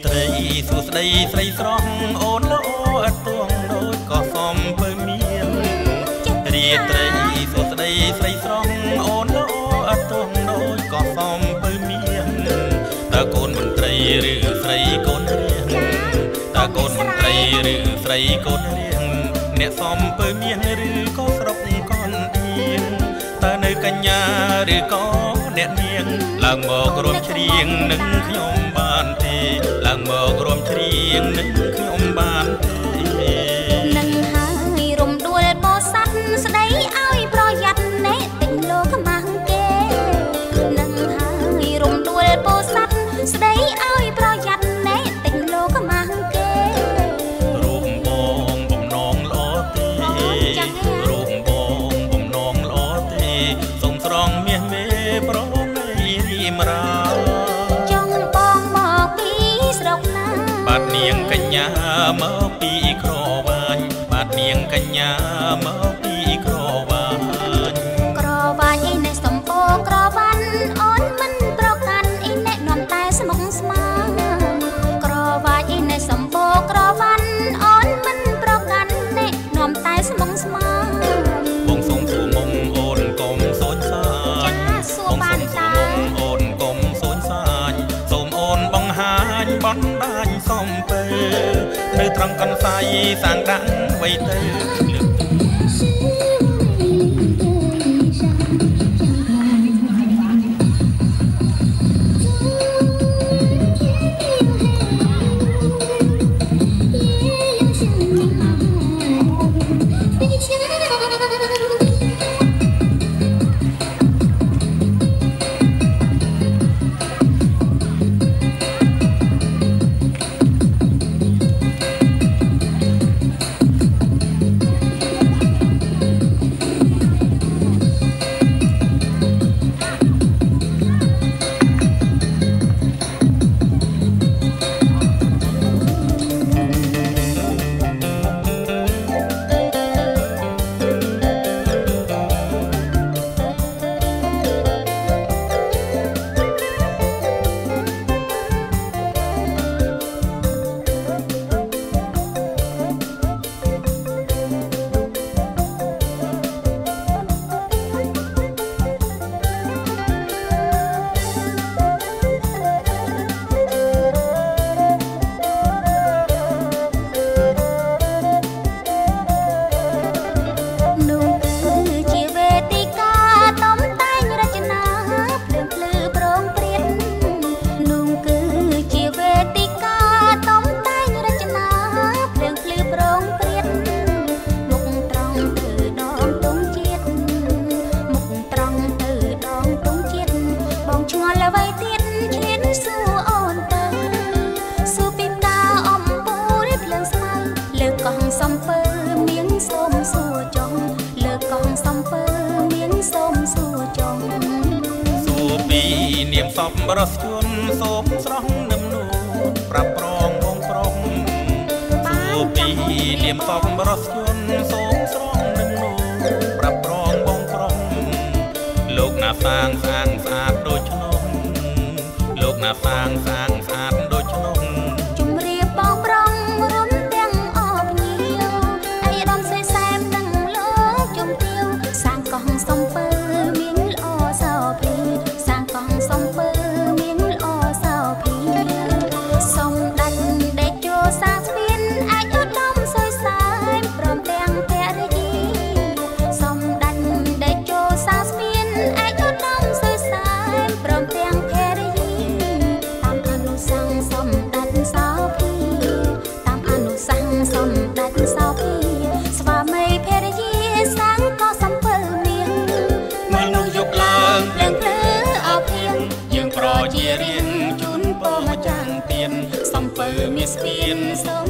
ត្រីសួស្ដីស្រីស្រស់អូនល្អអត់ទួងដូចក៏សំពើមានរាត្រីសួស្ដីស្រីស្រស់អូនល្អអត់ទួងដូចក៏សំពើមានតើកូនមន្ត្រីឬស្រីកូនរៀងតើកូនមន្ត្រីឬស្រីកូនរៀងអ្នកសំពើមានឬក៏ស្រុកកនអៀងតើនៅកញ្ញាឬក៏អ្នកនាងឡើងមករួមច្រៀងនឹងខ្ញុំបានទេឡើងមករំច្រៀងនឹងខ្ញុំបានទេនឹងហើយរំដួលបោស័ព្ទស្ដីឲ្យប្រយ័ត្នអ្នកទិញលោកខ្មាំងគេនឹងហើយរំដួលបោស័ព្ទស្ដីឲ្យប្រយ័ត្នអ្នកទិញលោកខ្មាំងគេរូបបងបំណងល្អទេរូបបងបំណងល្អទេសូមស្រង់មាសមេប្រងនៃរីមរាបាទនាងកញ្ញាមកពីក្រវាញបាទនាងកញ្ញាមកពីក្រវាញក្រវាញអីណែសំពោក្រវ៉ាន់អូនមិនប្រកាន់អីណែនាំតែស្មុគស្មាញក្រវាញអីណែសំពោក្រវ៉ាន់អូនមិនប្រកាន់ណែនាំតែស្មុគស្មាញបងសូមសួរមុំអូនកុំសូនសាញសួរបានតាអូនកុំសូនសាញសូមអូនបង្ហាញបណ្ដាញសំពើនៅត្រង់កន្សៃសាងដាក់ໄວទៅសំពើមានសូមសួរចុងលើកងសំពើមានសូមសួរចុងសួរពីនាមសពរស់ជួនសូមស្រស់នឹមនួនប្រាប់ប្រងបងប្រុសសួរពីនាមសពរស់ជួនសូមស្រស់នឹមនួនប្រាប់ប្រងបងប្រុសលោកណាសាងស្អាតដូចឆ្នុំលោកណាសាងស្អាតដូចឆ្នុំជំរាបបងប្រុសរួមទាំងអបញាអីដំសេសែមនឹងលោកជំទាវសាងកងសំពើមានល្អសោភីសាងកងសំពើមានល្អសោភីសំដាច់ដេជោសាស្វៀនអាចឧត្តមសយសាយព្រមទាំងភរិយាសំដាច់ដេជោសាស្វៀនអាចឧត្តមសយសាយព្រមទាំងភរិយាតាមអនុសាសន៍សំដាច់សោភីតាមអនុសាសន៍សំដាច់សោភីស្វាមីភរិយាសាងក៏សំពើមានមើលនោះយកឡើងភ្លើងភ្លើអោភៀងយើងប្រជារៀនជូនពរចាងទៀនសំពើមានស្ពានសូម